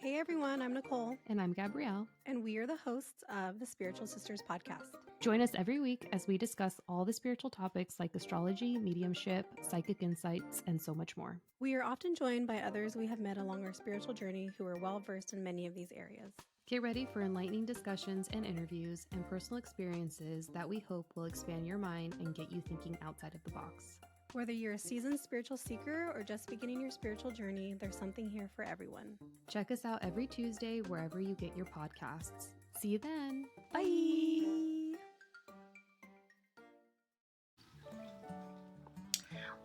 Hey everyone, I'm Nicole. And I'm Gabrielle. And we are the hosts of the Spiritual Sisters podcast. Join us every week as we discuss all the spiritual topics like astrology, mediumship, psychic insights, and so much more. We are often joined by others we have met along our spiritual journey who are well versed in many of these areas. Get ready for enlightening discussions and interviews and personal experiences that we hope will expand your mind and get you thinking outside of the box. Whether you're a seasoned spiritual seeker or just beginning your spiritual journey, there's something here for everyone. Check us out every Tuesday wherever you get your podcasts. See you then. Bye!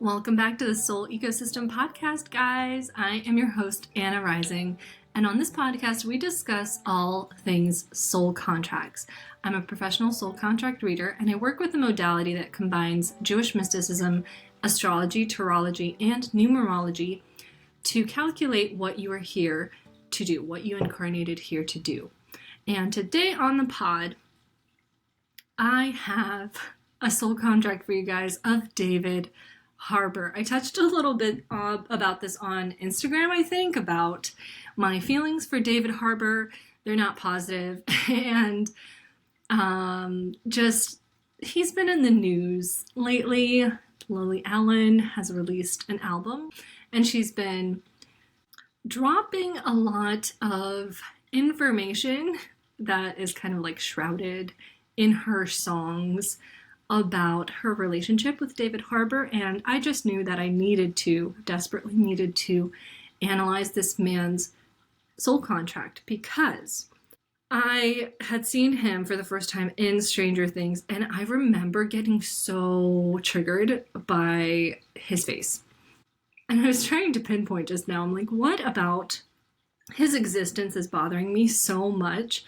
Welcome back to the Soul Ecosystem Podcast, guys. I am your host, Anna Rising, and on this podcast, we discuss all things soul contracts. I'm a professional soul contract reader, and I work with a modality that combines Jewish mysticism, astrology, tarology, and numerology to calculate what you are here to do, what you incarnated here to do. And today on the pod, I have a soul contract for you guys of David Harbour. I touched a little bit about this on Instagram, I think, about my feelings for David Harbour. They're not positive, and he's been in the news lately. Lily Allen has released an album, and she's been dropping a lot of information that is kind of like shrouded in her songs about her relationship with David Harbour, and I just knew that I desperately needed to analyze this man's soul contract, because I had seen him for the first time in Stranger Things, and I remember getting so triggered by his face. And I was trying to pinpoint just now, I'm like, what about his existence is bothering me so much?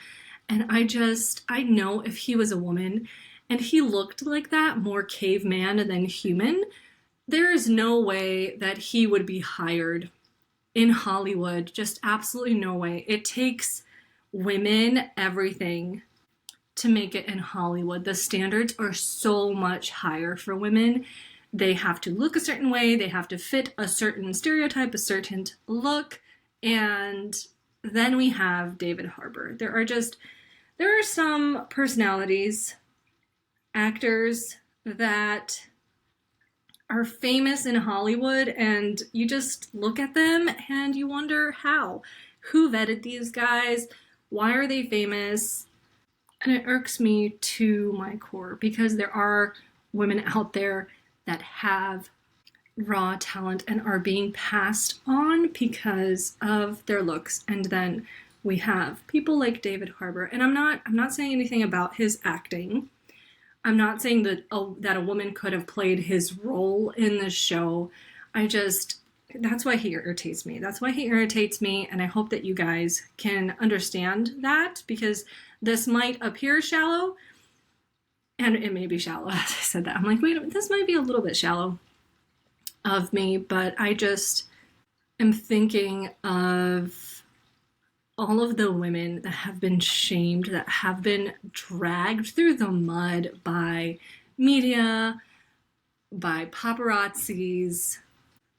And I know if he was a woman and he looked like that, more caveman than human, there is no way that he would be hired in Hollywood. Just absolutely no way. It takes women everything to make it in Hollywood. The standards are so much higher for women. They have to look a certain way. They have to fit a certain stereotype, a certain look. And then we have David Harbour. There are some personalities, actors that are famous in Hollywood, and you just look at them and you wonder how. Who vetted these guys? Why are they famous? And it irks me to my core, because there are women out there that have raw talent and are being passed on because of their looks. And then we have people like David Harbour, and I'm not saying anything about his acting. I'm not saying that a woman could have played his role in the show. That's why he irritates me. And I hope that you guys can understand that, because this might appear shallow, and it may be shallow as I said that. I'm like, wait, this might be a little bit shallow of me, but I just am thinking of all of the women that have been shamed, that have been dragged through the mud by media, by paparazzis,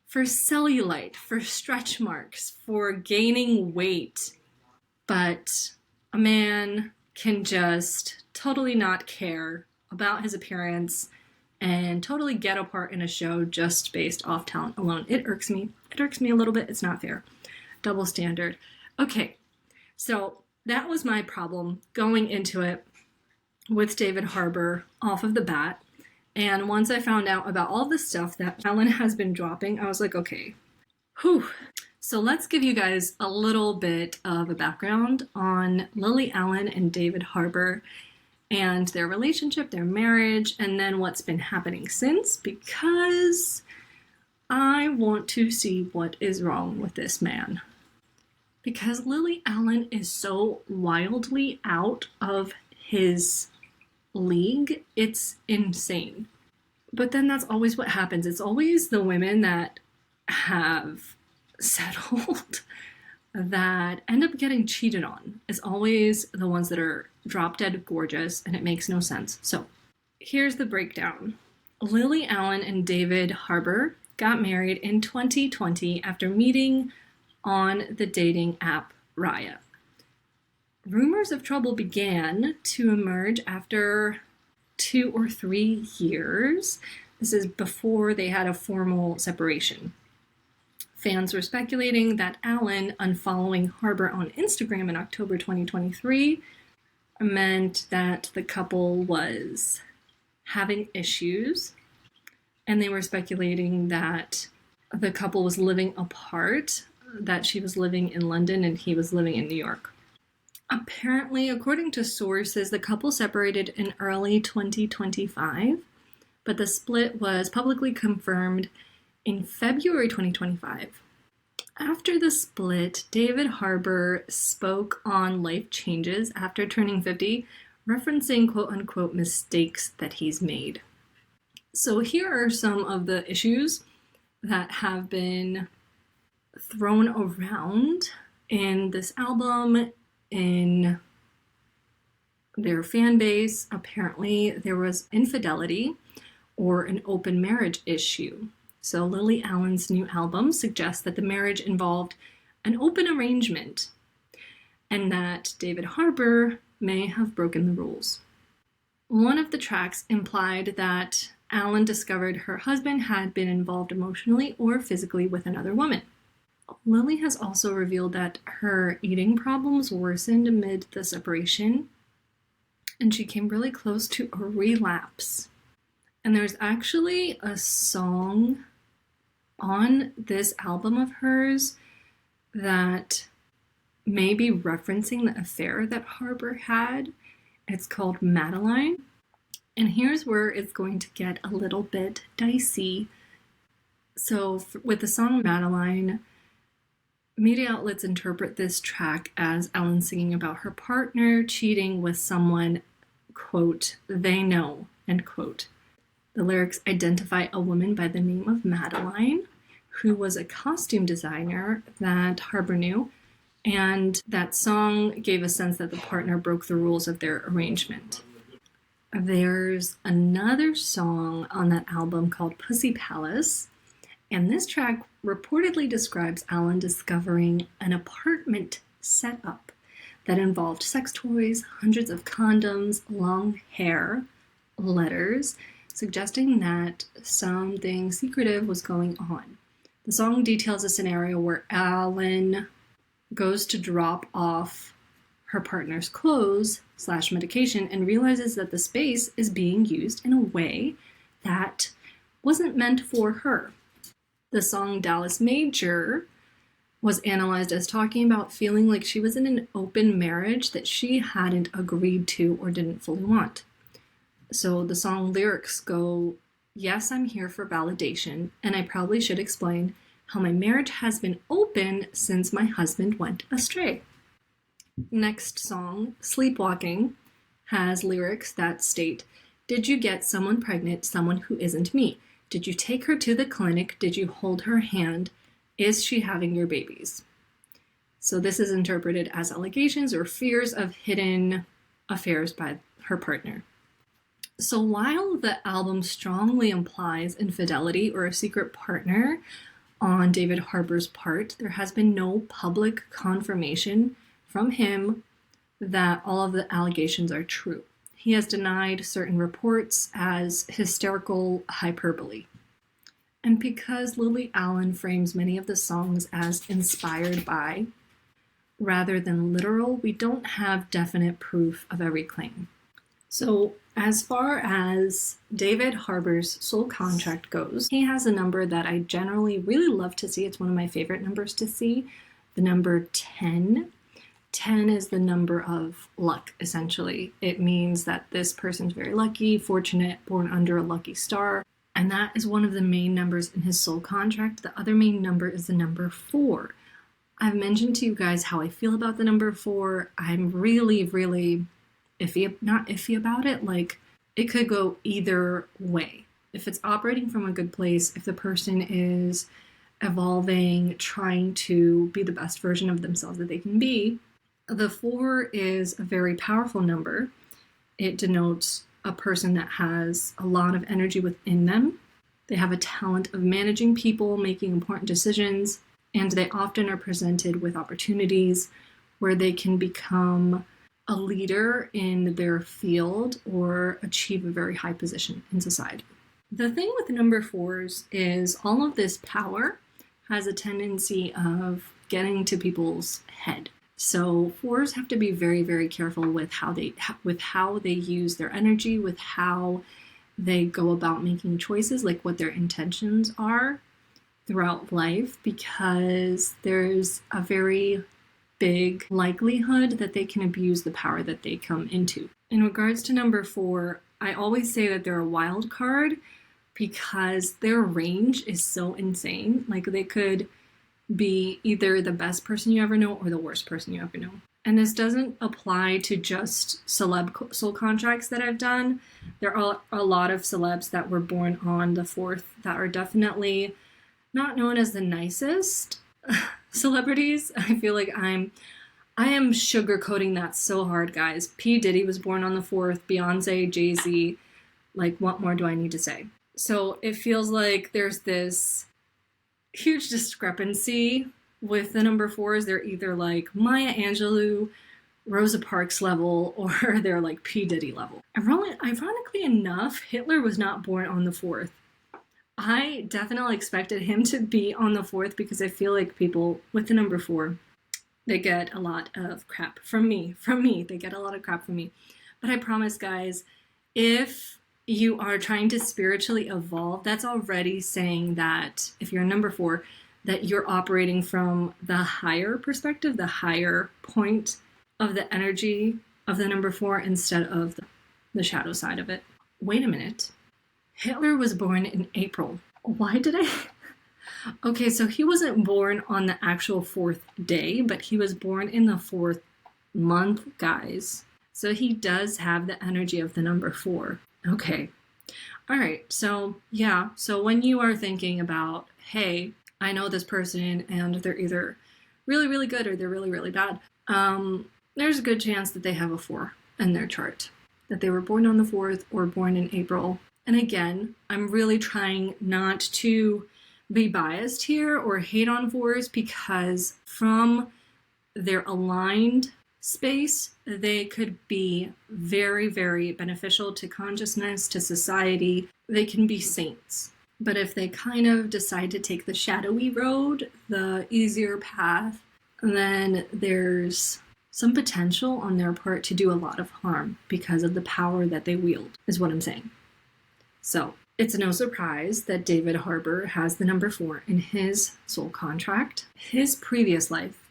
for cellulite, for stretch marks, for gaining weight. But a man can just totally not care about his appearance and totally get a part in a show just based off talent alone. It irks me. It irks me a little bit. It's not fair. Double standard. Okay. So that was my problem going into it with David Harbour off of the bat. And once I found out about all the stuff that Ellen has been dropping, I was like, okay, whew. So let's give you guys a little bit of a background on Lily Allen and David Harbour and their relationship, their marriage, and then what's been happening since, because I want to see what is wrong with this man. Because Lily Allen is so wildly out of his league, it's insane. But then that's always what happens. It's always the women that have settled that end up getting cheated on. It's always the ones that are drop dead gorgeous, and it makes no sense. So here's the breakdown. Lily Allen and David Harbour got married in 2020 after meeting on the dating app Raya. Rumors of trouble began to emerge after 2 or 3 years. This is before they had a formal separation. Fans were speculating that Alan unfollowing Harbour on Instagram in October 2023 meant that the couple was having issues, and they were speculating that the couple was living apart, that she was living in London and he was living in New York. Apparently, according to sources, the couple separated in early 2025, but the split was publicly confirmed in February 2025. After the split, David Harbour spoke on life changes after turning 50, referencing quote-unquote mistakes that he's made. So here are some of the issues that have been thrown around in this album, in their fan base. Apparently there was infidelity or an open marriage issue. So Lily Allen's new album suggests that the marriage involved an open arrangement and that David Harbour may have broken the rules. One of the tracks implied that Allen discovered her husband had been involved emotionally or physically with another woman. Lily has also revealed that her eating problems worsened amid the separation, and she came really close to a relapse. And there's actually a song on this album of hers that may be referencing the affair that Harbour had. It's called Madeline. And here's where it's going to get a little bit dicey. So with the song Madeline, media outlets interpret this track as Ellen singing about her partner cheating with someone, quote, they know, end quote. The lyrics identify a woman by the name of Madeline, who was a costume designer that Harbour knew, and that song gave a sense that the partner broke the rules of their arrangement. There's another song on that album called Pussy Palace, and this track reportedly describes Alan discovering an apartment setup that involved sex toys, hundreds of condoms, long hair, letters, suggesting that something secretive was going on. The song details a scenario where Alan goes to drop off her partner's clothes / medication and realizes that the space is being used in a way that wasn't meant for her. The song Dallas Major was analyzed as talking about feeling like she was in an open marriage that she hadn't agreed to or didn't fully want. So the song lyrics go, yes, I'm here for validation, and I probably should explain how my marriage has been open since my husband went astray. Next song, Sleepwalking, has lyrics that state, did you get someone pregnant, someone who isn't me? Did you take her to the clinic? Did you hold her hand? Is she having your babies? So this is interpreted as allegations or fears of hidden affairs by her partner. So while the album strongly implies infidelity or a secret partner on David Harbour's part, there has been no public confirmation from him that all of the allegations are true. He has denied certain reports as hysterical hyperbole. And because Lily Allen frames many of the songs as inspired by, rather than literal, we don't have definite proof of every claim. So as far as David Harbour's soul contract goes, he has a number that I generally really love to see. It's one of my favorite numbers to see, the number 10. 10 is the number of luck, essentially. It means that this person's very lucky, fortunate, born under a lucky star. And that is one of the main numbers in his soul contract. The other main number is the number 4. I've mentioned to you guys how I feel about the number 4. I'm really, really not iffy about it. Like, it could go either way. If it's operating from a good place, if the person is evolving, trying to be the best version of themselves that they can be, the 4 is a very powerful number. It denotes a person that has a lot of energy within them. They have a talent of managing people, making important decisions, and they often are presented with opportunities where they can become a leader in their field or achieve a very high position in society. The thing with number 4s is all of this power has a tendency of getting to people's head. So 4s have to be very, very careful with how they use their energy, with how they go about making choices, like what their intentions are throughout life, because there's a very big likelihood that they can abuse the power that they come into. In regards to number 4, I always say that they're a wild card because their range is so insane. Like, they could be either the best person you ever know or the worst person you ever know. And this doesn't apply to just celeb soul contracts that I've done. There are a lot of celebs that were born on the 4th that are definitely not known as the nicest celebrities. I feel like I am sugarcoating that so hard, guys. P. Diddy was born on the 4th, Beyonce, Jay-Z. Like, what more do I need to say? So it feels like there's this huge discrepancy with the number 4s. They're either like Maya Angelou, Rosa Parks level, or they're like P. Diddy level. Ironically enough, Hitler was not born on the 4th. I definitely expected him to be on the 4th because I feel like people with the number 4, they get a lot of crap from me. They get a lot of crap from me. But I promise, guys, if you are trying to spiritually evolve, that's already saying that if you're a number 4, that you're operating from the higher perspective, the higher point of the energy of the number 4 instead of the shadow side of it. Wait a minute. Hitler was born in April. Why did I? Okay, so he wasn't born on the actual 4th day, but he was born in the 4th month, guys. So he does have the energy of the number 4. Okay. All right. So yeah. So when you are thinking about, hey, I know this person and they're either really, really good or they're really, really bad, there's a good chance that they have a 4 in their chart, that they were born on the 4th or born in April. And again, I'm really trying not to be biased here or hate on 4s because from their aligned space, they could be very, very beneficial to consciousness, to society. They can be saints. But if they kind of decide to take the shadowy road, the easier path, then there's some potential on their part to do a lot of harm because of the power that they wield, is what I'm saying. So it's no surprise that David Harbour has the number 4 in his soul contract. His previous life,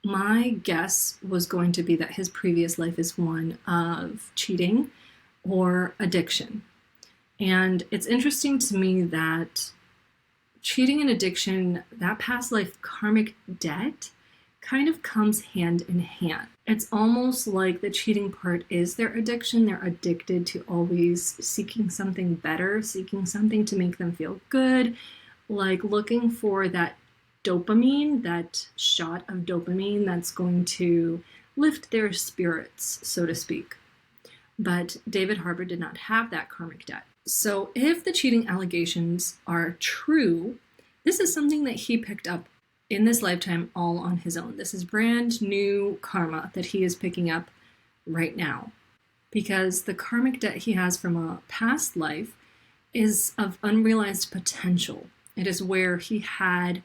my guess was going to be that his previous life is one of cheating or addiction. And it's interesting to me that cheating and addiction, that past life karmic debt, kind of comes hand in hand. It's almost like the cheating part is their addiction. They're addicted to always seeking something better, seeking something to make them feel good, like looking for that dopamine, that shot of dopamine that's going to lift their spirits, so to speak. But David Harbour did not have that karmic debt. So if the cheating allegations are true, this is something that he picked up in this lifetime all on his own. This is brand new karma that he is picking up right now, because the karmic debt he has from a past life is of unrealized potential. It is where he had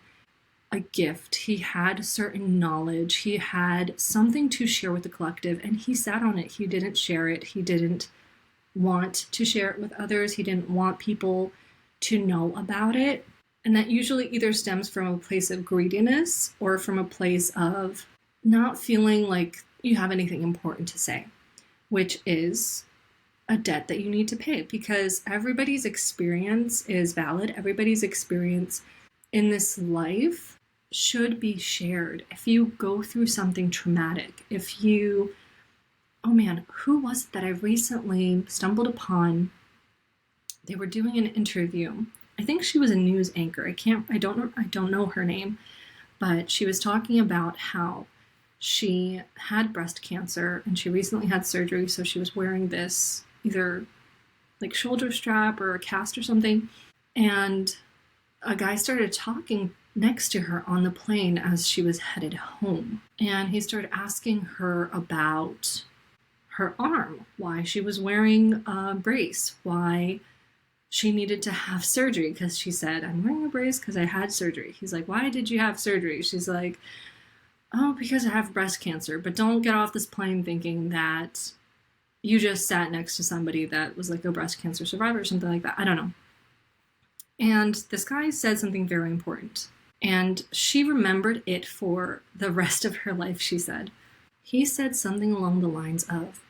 a gift, he had certain knowledge, he had something to share with the collective, and he sat on it. He didn't share it. He didn't want to share it with others. He didn't want people to know about it. And that usually either stems from a place of greediness or from a place of not feeling like you have anything important to say, which is a debt that you need to pay, because everybody's experience is valid. Everybody's experience in this life should be shared. If you go through something traumatic, oh man, who was it that I recently stumbled upon? They were doing an interview. I think she was a news anchor. I don't know her name, but she was talking about how she had breast cancer and she recently had surgery. So she was wearing this either like shoulder strap or a cast or something. And a guy started talking next to her on the plane as she was headed home. And he started asking her about her arm, why she was wearing a brace, why she needed to have surgery, because she said, I'm wearing a brace because I had surgery. He's like, why did you have surgery? She's like, oh, because I have breast cancer. But don't get off this plane thinking that you just sat next to somebody that was like a breast cancer survivor or something like that. I don't know. And this guy said something very important. And she remembered it for the rest of her life, she said. He said something along the lines of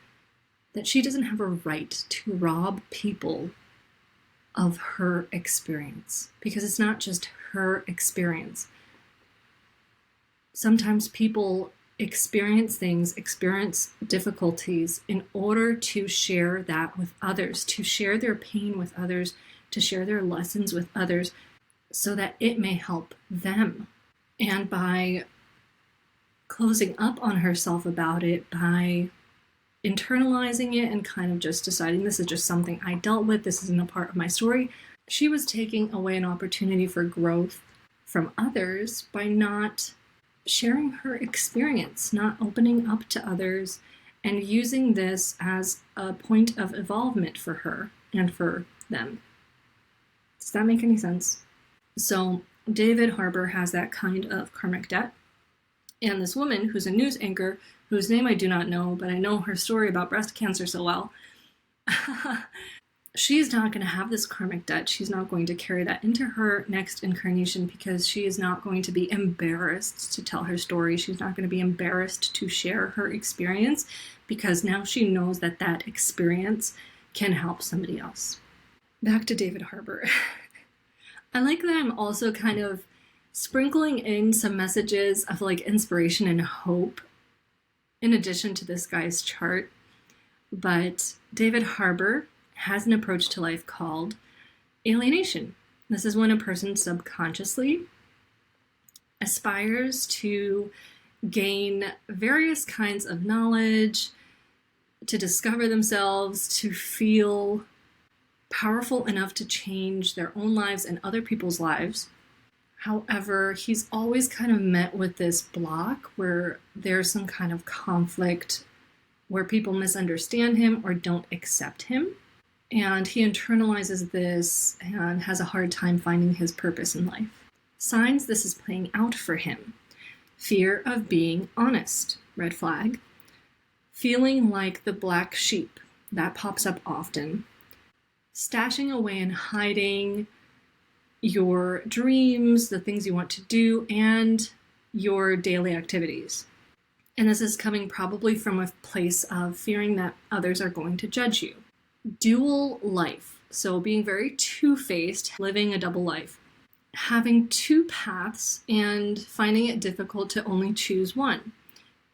that she doesn't have a right to rob people of her experience, because it's not just her experience. Sometimes people experience things, experience difficulties in order to share that with others, to share their pain with others, to share their lessons with others, so that it may help them. And by closing up on herself about it, by internalizing it and kind of just deciding this is just something I dealt with, this isn't a part of my story, she was taking away an opportunity for growth from others by not sharing her experience, not opening up to others, and using this as a point of evolvement for her and for them. Does that make any sense? So David Harbour has that kind of karmic debt. And this woman, who's a news anchor, whose name I do not know, but I know her story about breast cancer so well, she's not going to have this karmic debt. She's not going to carry that into her next incarnation, because she is not going to be embarrassed to tell her story. She's not going to be embarrassed to share her experience, because now she knows that that experience can help somebody else. Back to David Harbour. I like that I'm also kind of sprinkling in some messages of like inspiration and hope in addition to this guy's chart. But David Harbour has an approach to life called alienation. This is when a person subconsciously aspires to gain various kinds of knowledge, to discover themselves, to feel powerful enough to change their own lives and other people's lives. However, he's always kind of met with this block where there's some kind of conflict, where people misunderstand him or don't accept him. And he internalizes this and has a hard time finding his purpose in life. Signs this is playing out for him: fear of being honest, red flag. Feeling like the black sheep, that pops up often. Stashing away and hiding your dreams, the things you want to do, and your daily activities. And this is coming probably from a place of fearing that others are going to judge you. Dual life, so being very two-faced, living a double life. Having two paths and finding it difficult to only choose one.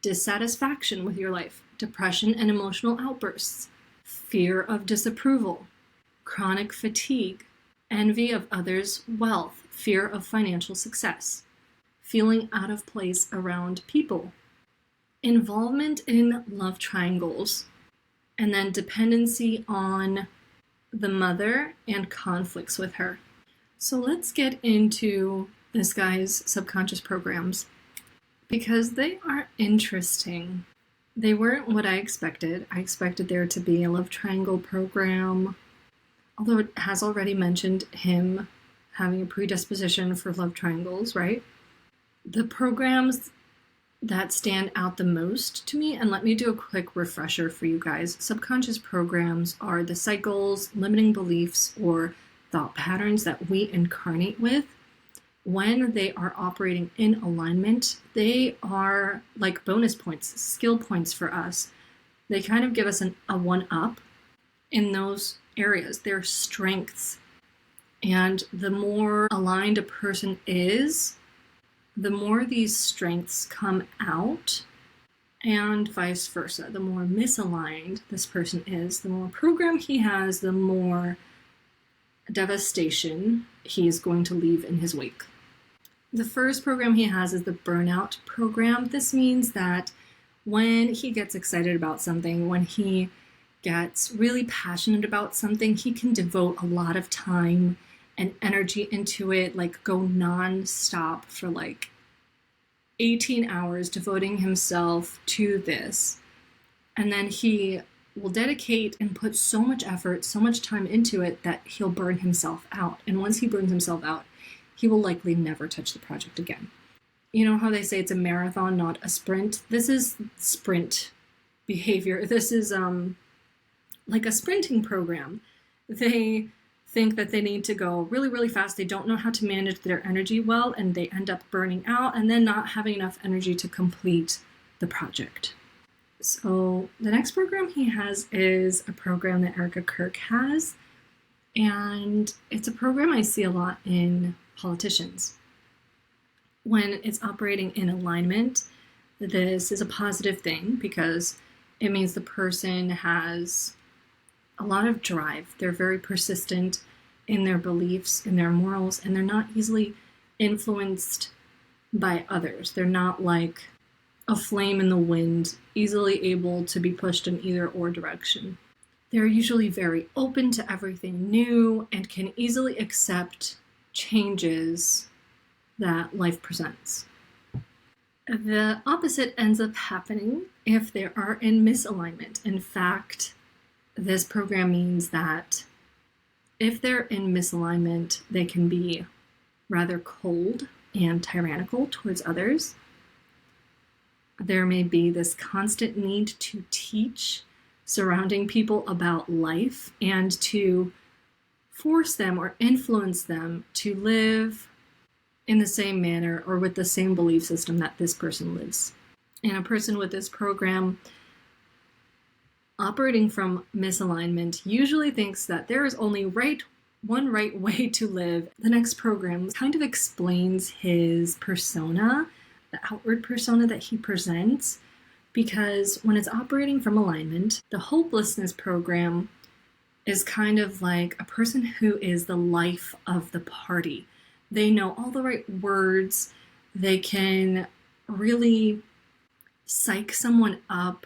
Dissatisfaction with your life, depression and emotional outbursts, fear of disapproval, chronic fatigue, envy of others' wealth, fear of financial success, feeling out of place around people, involvement in love triangles, and then dependency on the mother and conflicts with her. So let's get into this guy's subconscious programs, because they are interesting. They weren't what I expected. I expected there to be a love triangle program, although it has already mentioned him having a predisposition for love triangles, right? The programs that stand out the most to me, and let me do a quick refresher for you guys. Subconscious programs are the cycles, limiting beliefs, or thought patterns that we incarnate with. When they are operating in alignment, they are like bonus points, skill points for us. They kind of give us a one-up in those areas. They're strengths. And the more aligned a person is, the more these strengths come out, and vice versa. The more misaligned this person is, the more program he has, the more devastation he is going to leave in his wake. The first program he has is the burnout program. This means that when he gets excited about something, when he gets really passionate about something, he can devote a lot of time and energy into it, like go non-stop for like 18 hours, devoting himself to this. And then he will dedicate and put so much effort, so much time into it that he'll burn himself out. And once he burns himself out, he will likely never touch the project again. You know how they say it's a marathon, not a sprint? This is sprint behavior. This is like a sprinting program. They think that they need to go really, really fast. They don't know how to manage their energy well, and they end up burning out and then not having enough energy to complete the project. So the next program he has is a program that Erica Kirk has, and it's a program I see a lot in politicians. When it's operating in alignment, this is a positive thing because it means the person has a lot of drive. They're very persistent in their beliefs, in their morals, and they're not easily influenced by others. They're not like a flame in the wind, easily able to be pushed in either or direction. They're usually very open to everything new and can easily accept changes that life presents. The opposite ends up happening if they are in misalignment. In fact, this program means that if they're in misalignment, they can be rather cold and tyrannical towards others. There may be this constant need to teach surrounding people about life and to force them or influence them to live in the same manner or with the same belief system that this person lives. And a person with this program operating from misalignment usually thinks that there is only one right way to live. The next program kind of explains his persona, the outward persona that he presents, because when it's operating from alignment, the hopelessness program is kind of like a person who is the life of the party. They know all the right words. They can really psych someone up.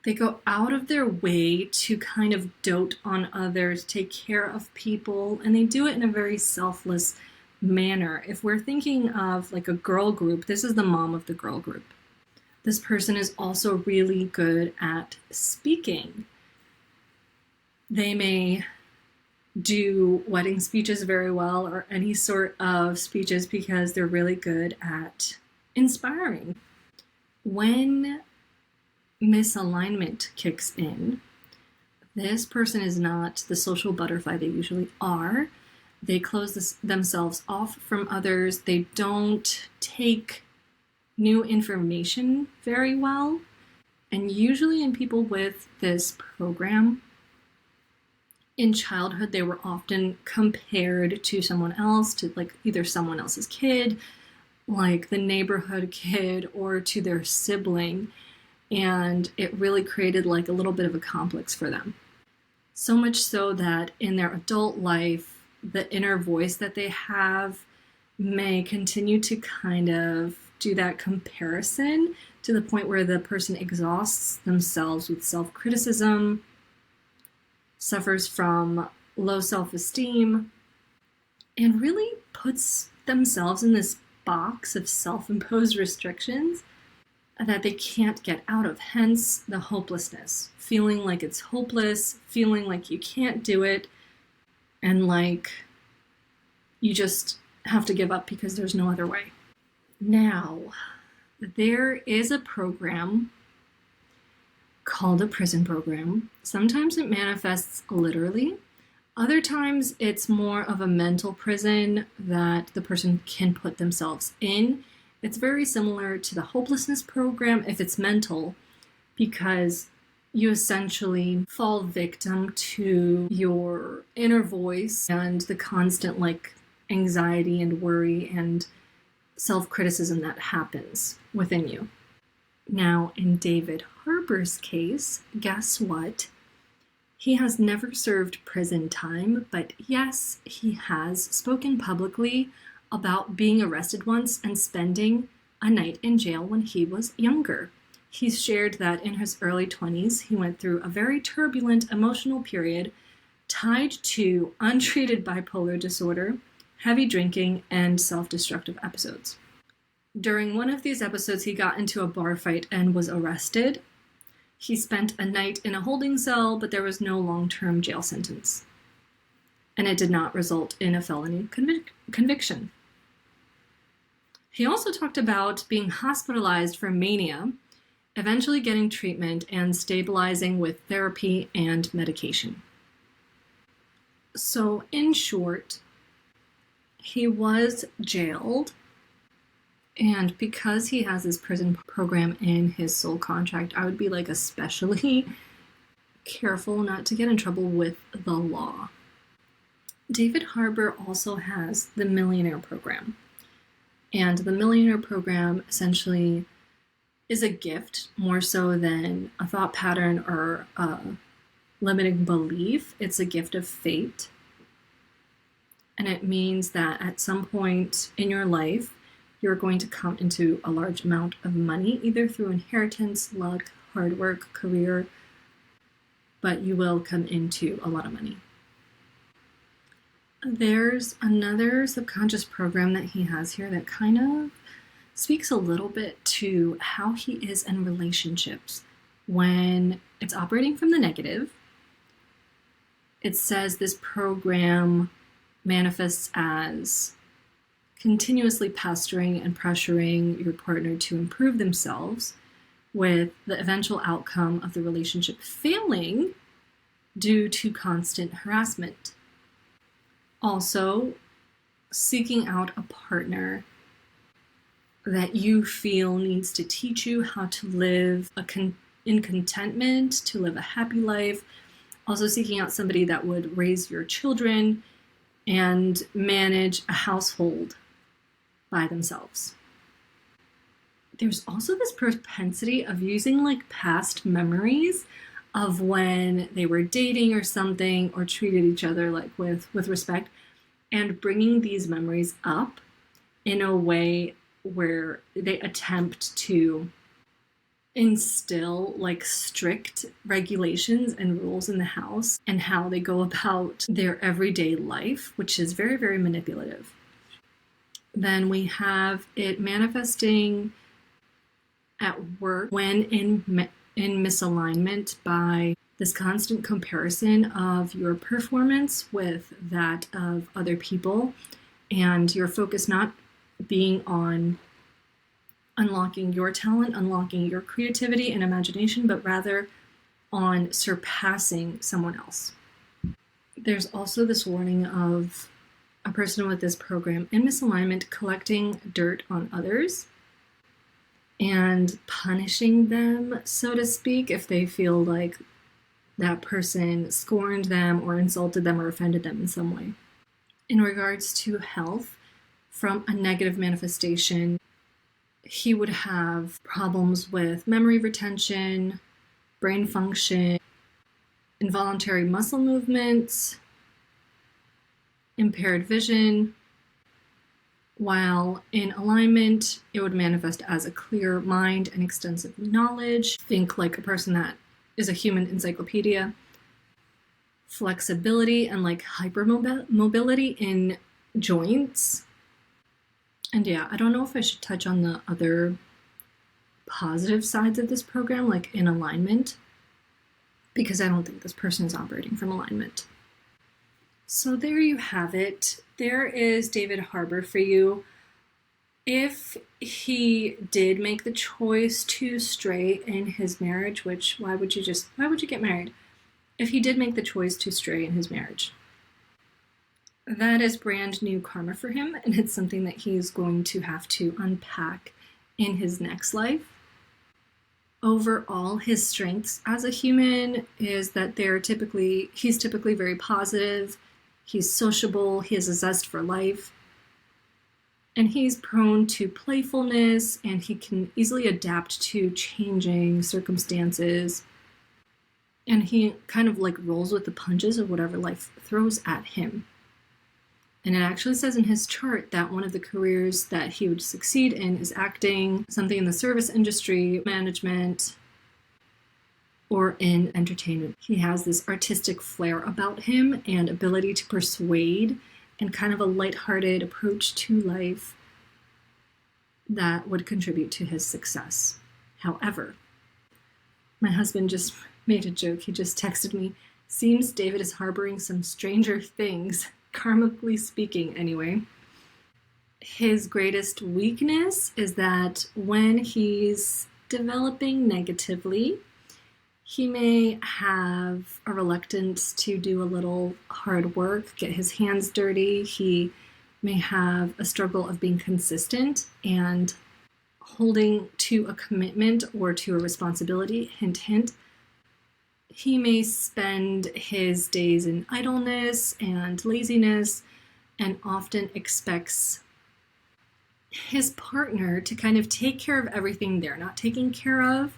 They go out of their way to kind of dote on others, take care of people, and they do it in a very selfless manner. If we're thinking of like a girl group, this is the mom of the girl group. This person is also really good at speaking. They may do wedding speeches very well or any sort of speeches because they're really good at inspiring. When misalignment kicks in, this person is not the social butterfly they usually are. They close themselves off from others. They don't take new information very well. And usually in people with this program, in childhood, they were often compared to someone else, to like either someone else's kid, like the neighborhood kid, or to their sibling. And it really created like a little bit of a complex for them. So much so that in their adult life, the inner voice that they have may continue to kind of do that comparison to the point where the person exhausts themselves with self-criticism, suffers from low self-esteem, and really puts themselves in this box of self-imposed restrictions that they can't get out of. Hence the hopelessness, feeling like it's hopeless, feeling like you can't do it, and like you just have to give up because there's no other way. Now, there is a program called a prison program. Sometimes it manifests literally. Other times it's more of a mental prison that the person can put themselves in. It's very similar to the hopelessness program if it's mental, because you essentially fall victim to your inner voice and the constant like anxiety and worry and self-criticism that happens within you. Now, in David Harbour's case, guess what? He has never served prison time, but yes, he has spoken publicly about being arrested once and spending a night in jail when he was younger. He's shared that in his early 20s, he went through a very turbulent emotional period tied to untreated bipolar disorder, heavy drinking, and self-destructive episodes. During one of these episodes, he got into a bar fight and was arrested. He spent a night in a holding cell, but there was no long-term jail sentence. And it did not result in a felony conviction. He also talked about being hospitalized for mania, eventually getting treatment and stabilizing with therapy and medication. So, in short, he was jailed, and because he has this prison program in his soul contract, I would be like especially careful not to get in trouble with the law. David Harbour also has the Millionaire Program. And the Millionaire Program essentially is a gift more so than a thought pattern or a limiting belief. It's a gift of fate. And it means that at some point in your life, you're going to come into a large amount of money, either through inheritance, luck, hard work, career, but you will come into a lot of money. There's another subconscious program that he has here that kind of speaks a little bit to how he is in relationships. When it's operating from the negative, it says this program manifests as continuously pestering and pressuring your partner to improve themselves, with the eventual outcome of the relationship failing due to constant harassment. Also, seeking out a partner that you feel needs to teach you how to live in contentment, to live a happy life. Also seeking out somebody that would raise your children and manage a household by themselves. There's also this propensity of using like past memories of when they were dating or something, or treated each other like with respect, and bringing these memories up in a way where they attempt to instill like strict regulations and rules in the house and how they go about their everyday life, which is very, very manipulative. Then we have it manifesting at work when in misalignment by this constant comparison of your performance with that of other people, and your focus not being on unlocking your talent, unlocking your creativity and imagination, but rather on surpassing someone else. There's also this warning of a person with this program in misalignment collecting dirt on others and punishing them, so to speak, if they feel like that person scorned them or insulted them or offended them in some way. In regards to health, from a negative manifestation, he would have problems with memory retention, brain function, involuntary muscle movements, impaired vision. While in alignment, it would manifest as a clear mind and extensive knowledge. Think like a person that is a human encyclopedia. Flexibility and like hypermobility in joints. And yeah, I don't know if I should touch on the other positive sides of this program, like in alignment, because I don't think this person is operating from alignment. So there you have it. There is David Harbour for you. If he did make the choice to stray in his marriage, which why would you get married? If he did make the choice to stray in his marriage, that is brand new karma for him, and it's something that he's going to have to unpack in his next life. Overall, his strengths as a human is that he's typically very positive, he's sociable, he has a zest for life, and he's prone to playfulness, and he can easily adapt to changing circumstances, and he kind of like rolls with the punches of whatever life throws at him. And it actually says in his chart that one of the careers that he would succeed in is acting, something in the service industry, management. or in entertainment. He has this artistic flair about him and ability to persuade and kind of a lighthearted approach to life that would contribute to his success. However, my husband just made a joke. He just texted me, seems David is harboring some stranger things, karmically speaking anyway. His greatest weakness is that when he's developing negatively, he may have a reluctance to do a little hard work, get his hands dirty. He may have a struggle of being consistent and holding to a commitment or to a responsibility. Hint, hint. He may spend his days in idleness and laziness and often expects his partner to kind of take care of everything they're not taking care of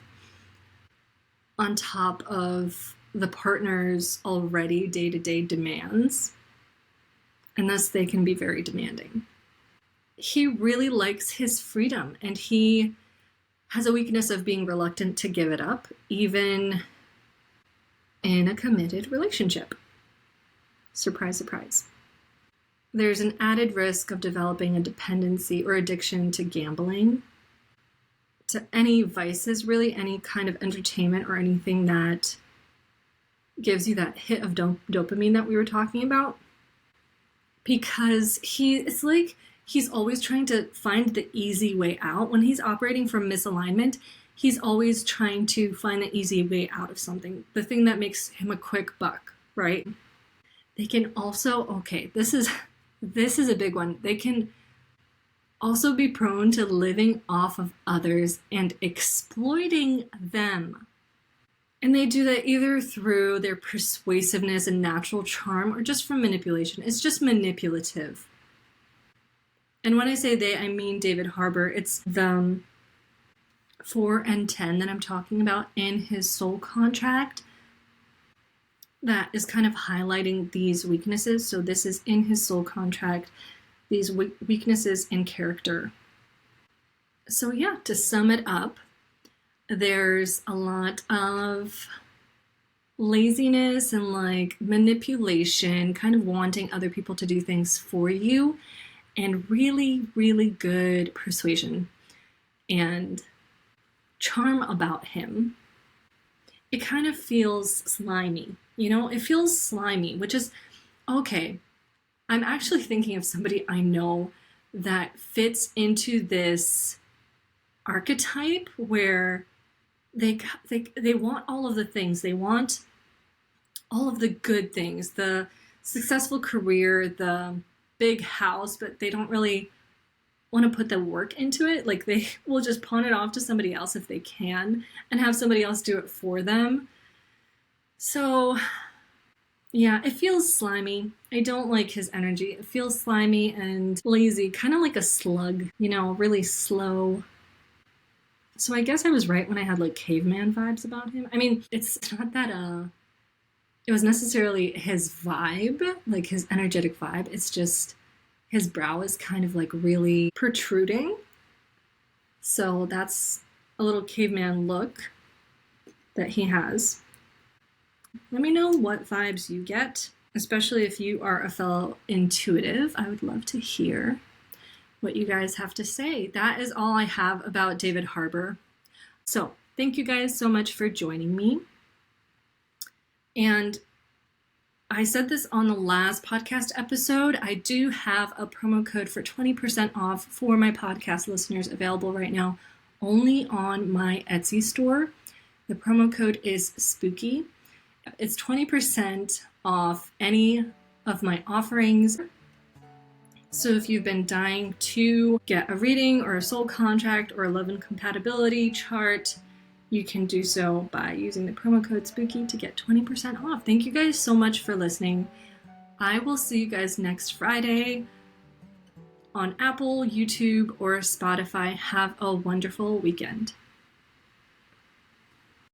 on top of the partner's already day-to-day demands, and thus they can be very demanding. He really likes his freedom, and he has a weakness of being reluctant to give it up, even in a committed relationship. Surprise, surprise. There's an added risk of developing a dependency or addiction to gambling, to any vices, really, any kind of entertainment or anything that gives you that hit of dopamine that we were talking about. Because it's like he's always trying to find the easy way out. When he's operating from misalignment, he's always trying to find the easy way out of something, the thing that makes him a quick buck, right? They can also, this is a big one. They can also be prone to living off of others and exploiting them. And they do that either through their persuasiveness and natural charm or just from manipulation. It's just manipulative. And when I say they, I mean David Harbour. It's the 4 and 10 that I'm talking about in his soul contract that is kind of highlighting these weaknesses. So this is in his soul contract, these weaknesses in character. So yeah, to sum it up, there's a lot of laziness and like manipulation, kind of wanting other people to do things for you, and really, really good persuasion and charm about him. It kind of feels slimy, it feels slimy, which is okay. I'm actually thinking of somebody I know that fits into this archetype where they want all of the things. They want all of the good things, the successful career, the big house, but they don't really want to put the work into it. Like they will just pawn it off to somebody else if they can and have somebody else do it for them. So yeah, it feels slimy. I don't like his energy. It feels slimy and lazy, kind of like a slug, really slow. So I guess I was right when I had like caveman vibes about him. I mean, it's not that it was necessarily his vibe, like his energetic vibe. It's just his brow is kind of like really protruding. So that's a little caveman look that he has. Let me know what vibes you get, especially if you are a fellow intuitive. I would love to hear what you guys have to say. That is all I have about David Harbour. So thank you guys so much for joining me. And I said this on the last podcast episode. I do have a promo code for 20% off for my podcast listeners available right now only on my Etsy store. The promo code is SPOOKY. It's 20% off any of my offerings. So if you've been dying to get a reading or a soul contract or a love and compatibility chart, you can do so by using the promo code SPOOKY to get 20% off. Thank you guys so much for listening. I will see you guys next Friday on Apple, YouTube, or Spotify. Have a wonderful weekend.